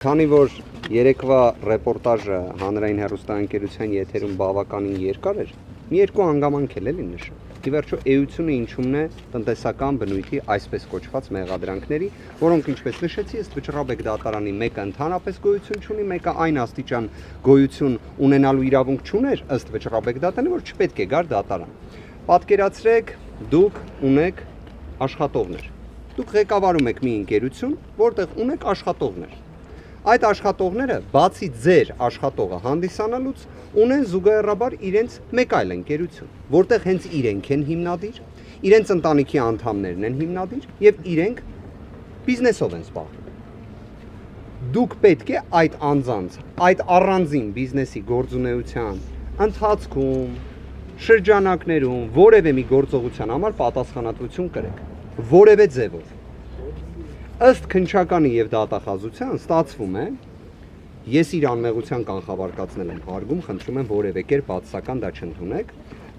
Քանի որ երեկվա ռեպորտաժը հանրային հեռուստաընկերության եթերում բավականին երկար էր, մի երկու հանգամանք էլ էլի նշում։ Ի վերջո էությունը ինչումն է տնտեսական բնույթի այսպես կոչված մեղադրանքների, որոնք ինչպես նշեցի, ըստ Վճռաբեկ դատարանի մեկը ընդհանրապես գոյություն չունի, մեկը այն աստիճան գոյություն ունենալու իրավունք չուներ, ըստ Վճռաբեկ դատարանի, որ չպետք է գար դատարան։ Պատկերացրեք, դուք ունեք աշխատողներ։ Դուք ղեկավարում եք մի ընկերություն, որտեղ ունեք աշխատողներ։ Այդ աշխատողները, բացի ձեր աշխատողը հանդիսանալուց, ունեն զուգահեռաբար իրենց մեկ այլ ընկերություն, որտեղ հենց իրենք են հիմնադիր, իրենց ընտանիքի անդամներն են հիմնադիր եւ իրենք բիզնեսով են զբաղվում։ Դուք պետք է այդ անձանց, այդ առանձին բիզնեսի գործունեության ընթացքում, շրջանակներում որևէ մի գործողության համար պատասխանատվություն կրեք, որևէ ձևով։ Ըստ քննչականի եւ դատախազության ստացվում է, ես իր անմեղության կանխավարկածնել եմ հարգում, խնդրում եմ որևէ կերպ բացասական դա չընդունեք։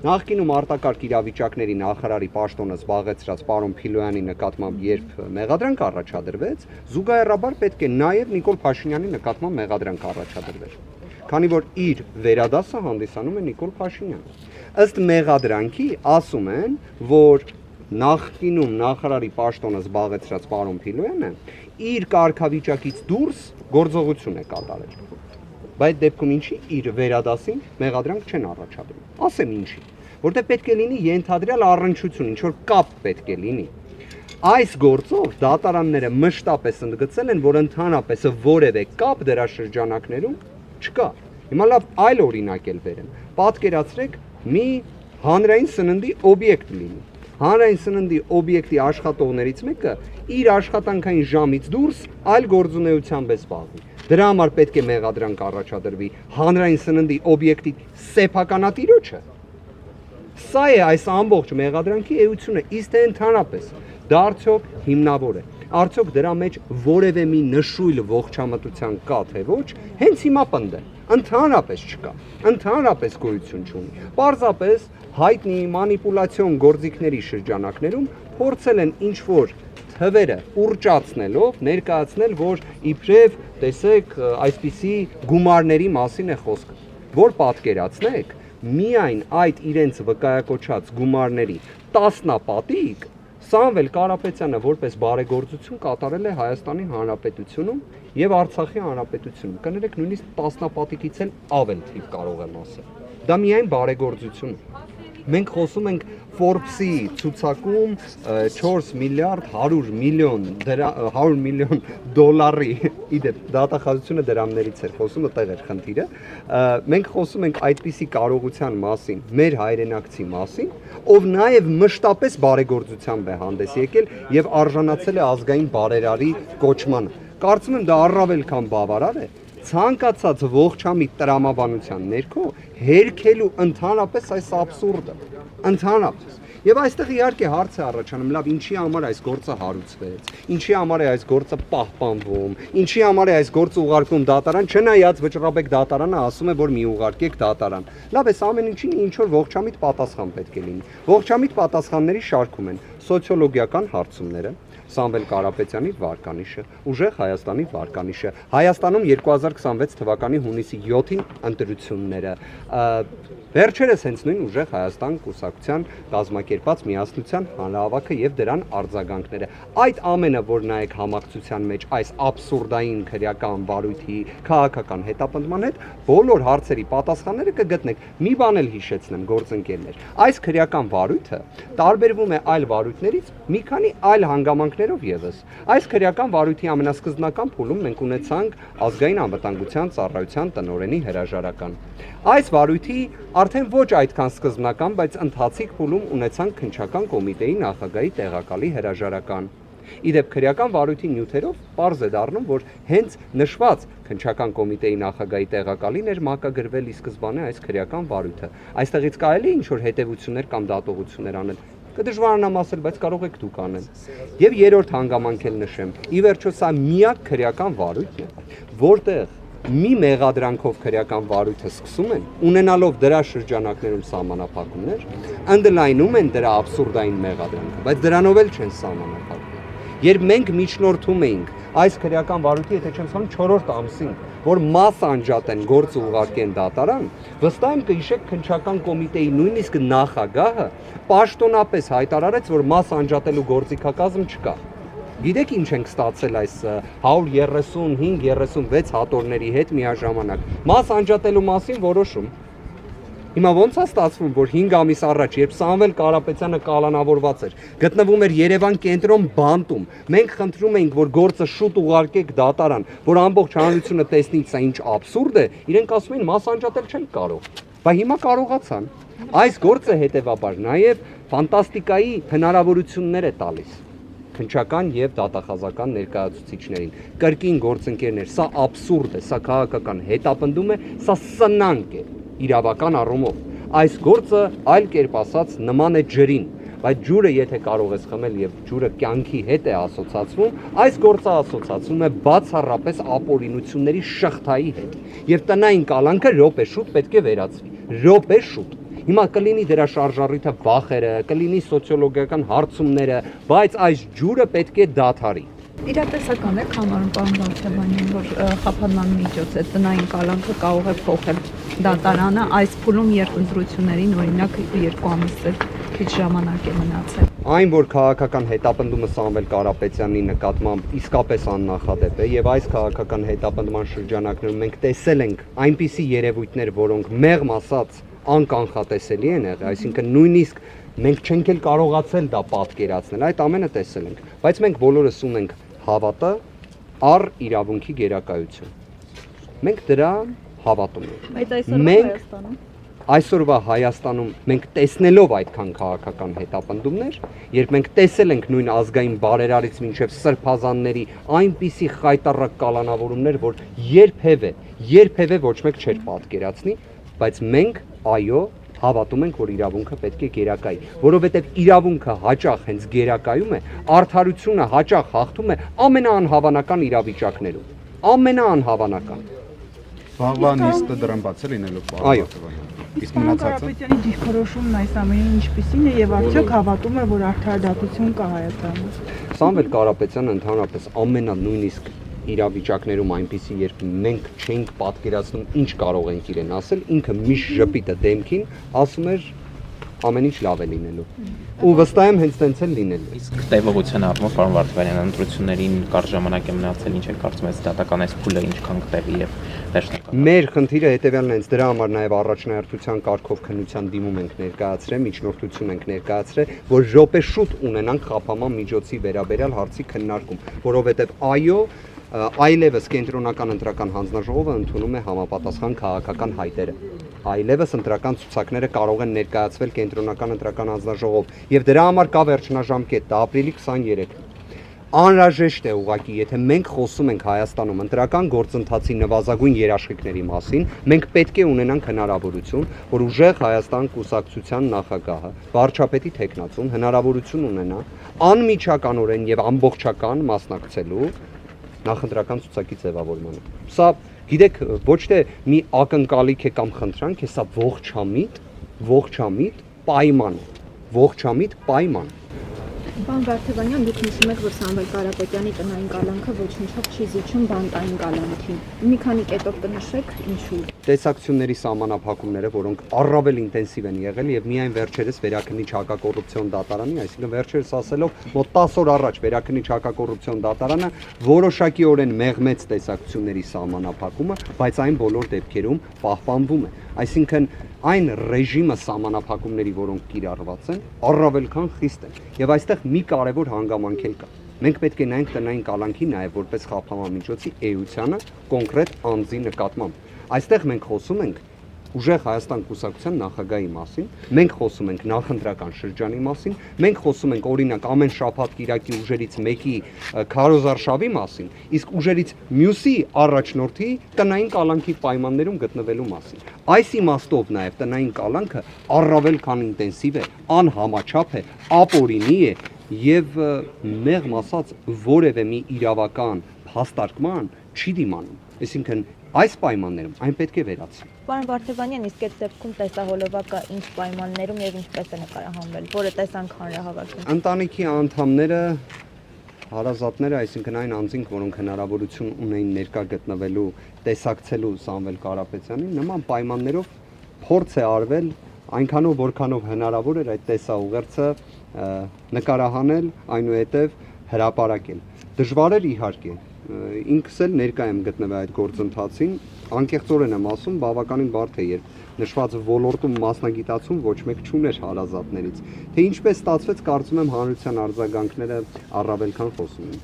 Նախկինում արտակարգ իրավիճակների նախարարի պաշտոնը զբաղեցրած պարոն Փիլոյանի նկատմամբ երբ մեղադրանք առաջադրվեց, զուգահեռաբար պետք է նաեւ Նիկոլ Փաշինյանի նկատմամբ մեղադրանք առաջադրվեր, քանի որ իր վերադասը հանդիսանում է Նիկոլ Փաշինյանը։ Ըստ մեղադրանքի ասում են, որ նախկինում նախարարի պաշտոնը զբաղեցրած պարոն Փիլոյանը իր կարգավիճակից դուրս գործողություն է կատարել։ Բայց դեպքում ինչի իր վերադասին մեղադրանք չեն առաջադրում։ Ասեմ ինչի, որտեղ պետք է լինի ենթադրյալ առնչություն, ինչ որ կապ պետք է լինի։ Այս գործով դատարանները մշտապես ընդգծել են, որ ընդհանրապես որևէ կապ դրա շրջանակներում չկա։ Հիմա լավ այլ օրինակ էլ բերեմ։ Պատկերացրեք մի հանրային սննդի օբյեկտ լինի։ Հանրային սննդի օբյեկտի աշխատողներից մեկը իր աշխատանքային ժամից դուրս այլ գործունեությամբ է զբաղվում։ Դրա համար պետք է մեղադրանք առաջադրվի հանրային սննդի օբյեկտի սեփականատիրոջը։ Սա է այս ամբողջ մեղադրանքի էությունը, իսկ թե ընդհանրապես դա արդյոք հիմնավոր է։ Արդյոք դրա մեջ որևէ մի նշույլ ողջամտության կա թե ոչ, հենց հիմա պնդեն։ Ընդհանրապես չկա, ընդհանրապես գոյություն չունի։ Պարզապես հայտնի մանիպուլյացիոն գործիքների շրջանակներում փորձել են ինչ-որ թվերը ուռճացնելով ներկայացնել, որ իբրև տեսեք այսպիսի գումարների մասին է խոսքը, որ պատկերացնեք միայն այդ իրենց վկայակոչած գումարների տասնապատիկ Սամվել Կարապետյանը որպես բարեգործություն կատարել է Հայաստանի Հանրապետությունում եւ Արցախի Հանրապետությունում։ Կներեք նույնիսկ տասնապատիկից էլ ավել թիվ կարող եմ ասել։ Դա միայն բարեգործություն է։ Մենք խոսում ենք Forbes-ի ցուցակում 4 միլիարդ 100 միլիոն դոլարի, իդեպ դատախազությունը դրամներից էր խոսում, այդտեղ էր խնդիրը։ Մենք խոսում ենք այդպիսի կարողության մասին, մեր հայրենակցի մասին, ով նաև մշտապես բարեգործությամբ է հանդես եկել եւ արժանացել է ազգային բարերարի կոչմանը։ Կարծում եմ դա առավել քան բավարար է ցանկացած ողջամիտ տրամաբանության ներքո հերքելու ընդհանրապես այս աբսուրդը, ընդհանրապես։ Եվ այստեղ իհարկե հարց է առաջանում, լավ, ինչի համար այս գործը հարուցվեց, ինչի համար է այս գործը պահպանվում, ինչի համար է այս գործը ուղարկվում դատարան, չնայած Վճռաբեկ դատարանը ասում է, որ մի ուղարկեք դատարան։ Լավ, այս ամեն ինչին ինչ որ ողջամիտ պատասխան պետք է լինի։ Ողջամիտ պատասխանների շարքում են սոցիոլոգիական հարցումները, Սամվել Կարապետյանի վարկանիշը, Ուժեղ Հայաստանի վարկանիշը, Հայաստանում 2026 թվականի հունիսի 7-ին ընտրությունները, վերջերս հենց նույն Ուժեղ Հայաստան կուսակցության կազմակերպած միասնության հանրահավաքը եւ դրան արձագանքները։ Այդ ամենը, որ նայեք համակցության մեջ այս աբսուրդային քրեական վարույթի քաղաքական հետապնդման հետ, բոլոր հարցերի պատասխանները կգտնեք։ Մի բան էլ հիշեցնեմ, գործընկերներ, այս քրեական վարույթը տարբերվում է այլ վարույթներից մի քանի այլ հանգամանքներով եւս։ Այս քրեական վարույթի ամենասկզբնական փուլում մենք ունեցանք ազգային անվտանգության ծառայության տնօրենի հրաժարական։ Այս վարույթի արդեն ոչ այդքան սկզբնական, բայց ընթացիկ փուլում ունեցանք քննչական կոմիտեի նախագահի տեղակալի հրաժարական։ Իդեպ քրեական վարույթի նյութերով պարզ է դառնում, որ հենց նշված քննչական կոմիտեի նախագահի տեղակալին էր մակագրվել ի սկզբանե այս քրեական վարույթը։ Այստեղից կարելի է ինչ-որ հետևություններ կամ դատողություններ անել։ Կդժվարանամ ասել, բայց կարող եք դուք անել։ Եվ երրորդ հանգամանք էլ նշեմ։ Ի վերջո սա միակ քրեական վարույթն է, որտեղ մի մեղադրանքով քրեական վարույթը սկսում են, ունենալով դրա շրջանակներում սահմանափակումներ, ընդլայնում են դրա աբսուրդային մեղադրանքը, բայց դրանով էլ չեն սահմանափակվում։ Երբ մենք միջնորդում էինք այս քրեական վարույթի, եթե չեմ սխալվում, 4-րդ ամսին, որ մաս անջատեն, գործը ուղարկեն դատարան, վստահ եմ կհիշեք քննչական կոմիտեի նույնիսկ նախագահը պաշտոնապես հայտարարեց, որ մաս անջատելու գործիքակազմ չկա։ Գիտեք ինչ ենք ստացել այս 135-36 հատորների հետ միաժամանակ։ Մաս անջատելու մասին որոշում։ Հիմա ո՞նց է ստացվում, որ 5 ամիս առաջ, երբ Սամվել Կարապետյանը կալանավորված էր, գտնվում էր Երևան կենտրոն բանտում, մենք խնդրում էինք, որ գործը շուտ ուղարկեք դատարան, որ ամբողջ հանրությունը տեսնի սա ինչ աբսուրդ է, իրենք ասում են մաս անջատել չեն կարող։ Բայց հիմա կարողացան։ Այս գործը հետևաբար նաև ֆանտաստիկայի հնարավորություններ է տալիս քննչական եւ դատախազական ներկայացուցիչներին։ Կրկին գործընկերներ, սա աբսուրդ է, սա քաղաքական հետապնդում է, սա սնանկ է իրավական առումով։ Այս գործը այլ կերպ ասած նման է ջրին, բայց ջուրը եթե կարող ես խմել եւ ջուրը կյանքի հետ է ասոցացվում, այս գործը ասոցացվում է բացառապես ապօրինությունների շղթայի հետ։ Եվ տնային կալանքը րոպե շուտ պետք է վերացվի։ Րոպե շուտ։ Հիմա կլինի դրա շարժառիթը վախերը, կլինի սոցիոլոգիական հարցումները, բայց այս ջուրը պետք է դադարի։ Իրատեսական է համարում պարոն Վարդևանյան, որ խափանման միջոց է տնային կալանքը կարող է փոխել դատարանը այս փուլում երկընտրություններին, օրինակ 2 ամիս է քիչ ժամանակ է մնացել։ Այն, որ քաղաքական հետապնդումը Սամվել Կարապետյանի նկատմամբ իսկապես աննախադեպ է եւ այս քաղաքական հետապնդման շրջանակներում մենք տեսել ենք այնպիսի երևույթներ, որոնք մեղմ ասած անկանխատեսելի են եղել, այսինքն նույնիսկ մենք չենք էլ կարողացել դա պատկերացնել, այդ ամենը տեսել ենք, բայց մենք բոլորս ունենք հավատը առ իրավունքի գերակայություն։ Մենք դրան հավատում ենք։ Այսօրվա Հայաստանում մենք տեսնելով այդքան քաղաքական հետապնդումներ, երբ մենք տեսել ենք նույն ազգային բարերարից մինչև սրբազանների այնպիսի խայտառակ կալանավորումներ, որ երբևէ ոչ մեկ չէր պատկերացնի, բայց մենք այո հավատում ենք, որ իրավունքը պետք է գերակայի, որովհետև իրավունքը հաճախ հենց գերակայում է, արդարությունը հաճախ հաղթում է ամենաանհավանական իրավիճակներում, ամենաանհավանական։ Վաղվա նիստը դրամբաց է լինելու Այո։ Իսկ մնացածը Կարապետյանի դիրքորոշումն այս ամենի ինչպիսին է եւ արդյոք հավատում է, որ արդարադատություն կա Հայաստանում։ Սամվել Կարապետյանը ընդհանրապես նույնիսկ իրավիճակներում այնպիսի, երբ մենք չենք պատկերացնում ինչ կարող ենք իրեն ասել, ինքը միշտ ժպիտը դեմքին ասում էր ամեն ինչ լավ է լինելու։ Ու վստահ եմ հենց տենց էլ լինելու։ Իսկ տևողության առումով պարոն Վարդևանյան, ընտրություններին կարճ ժամանակ է մնացել, ինչ է կարծում ես դատական այս փուլը ինչքան կտևի եւ վերջնական։ Մեր խնդիրը հետեւյալն է, հենց դրա համար նաև առաջնահերթության կարգով քննության դիմում ենք ներկայացրել, միջնորդություն ենք ներկայացրել, որ րոպե շուտ ունենանք խափանման միջոցի վերաբերյալ հարցի քննարկում, որովհետև այո, այլևս կենտրոնական ընտրական հանձնաժողովը ընդունում է համապատասխան քաղաքական հայտերը։ Այլևս ընտրական ցուցակները կարող են ներկայացվել կենտրոնական ընտրական հանձնաժողով եւ դրա համար կա վերջնաժամկետ, դա ապրիլի 23։ Անհրաժեշտ է ուղղակի, եթե մենք խոսում ենք Հայաստանում ընտրական գործընթացի նվազագույն երաշխիքների մասին, մենք պետք է ունենանք հնարավորություն, որ ուժեղ Հայաստան կուսակցության նախագահը, վարչապետի թեկնածուն հնարավորություն ունենա անմիջականորեն եւ ամբողջական մասնակցելու նախընտրական ցուցակի ձևավորմանը։ Սա գիտեք, ոչ թե մի ակնկալիք է կամ խնդրանք է, սա ողջամիտ պայման։ Պարոն Վարդևանյան, դուք նշում եք, որ Սամվել Կարապետյանի տնային կալանքը ոչնչով չի զիջում բանտային կալանքին։ Մի քանի կետով կնշեք ինչու։ Տեսակցությունների սահմանափակումները, որոնք առավել ինտենսիվ են եղել եւ միայն վերջերս Վերաքննիչ հակակոռուպցիոն դատարանի, այսինքն վերջերս ասելով մոտ 10 օր առաջ Վերաքննիչ հակակոռուպցիոն դատարանը որոշակիորեն մեղմեց տեսակցությունների սահմանափակումը, բայց այն բոլոր դեպքերում պահպանվում է։ Այսինքն այն ռեժիմը սահմանափակումների, որոնք կիրառված են, առավել քան խիստ են։ Եվ այստեղ մի կարևոր հանգամանք էլ կա։ Մենք պետք է նայենք տնային կալանքի նաև որպես խափանման միջոցի էությանը կոնկրետ անձի նկատմամբ։ Այստեղ մենք խոսում ենք ուժեղ Հայաստան կուսակցության նախագահի մասին, մենք խոսում ենք նախընտրական շրջանի մասին, մենք խոսում ենք օրինակ ամեն շաբաթ կիրակի ուժերից մեկի քարոզարշավի մասին, իսկ ուժերից մյուսի առաջնորդի տնային կալանքի պայմաններում գտնվելու մասին։ Այս իմաստով նաև տնային կալանքը առավել քան ինտենսիվ է, անհամաչափ է, ապօրինի է եւ մեղմ ասած որևէ մի իրավական փաստարկման չի դիմանում։ Այսինքն այս պայմաններում այն պետք է վերացվի։ Պարոն Վարդևանյան, իսկ այդ դեպքում տեսահոլովակը ինչ պայմաններում եւ ինչպես է նկարահանվել, որը տեսանք հանրահավաքում։ Ընտանիքի անդամները Հարազատները, այսինքն այն անձինք, որոնք հնարավորություն ունեին ներկա գտնվելու, տեսակցելու Սամվել Կարապետյանին, նման պայմաններով փորձ է արվել այնքանով որքանով հնարավոր էր այդ տեսաուղերձը նկարահանել, այնուհետև հրապարակել։ Դժվար էր իհարկե, ինքս էլ ներկա եմ գտնվել այդ գործընթացին, անկեղծորեն եմ ասում, բավականին բարդ է, երբ նշված ոլորտում մասնագիտացում ոչ մեկ չուներ հարազատներից։ Թե ինչպես ստացվեց, կարծում եմ հանրության արձագանքները առավել քան խոսում են։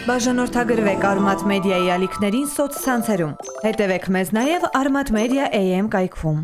Բաժանորդագրվեք Արմատ մեդիայի ալիքներին սոցցանցերում։ Հետևեք մեզ նաև Armat Media AM կայքում։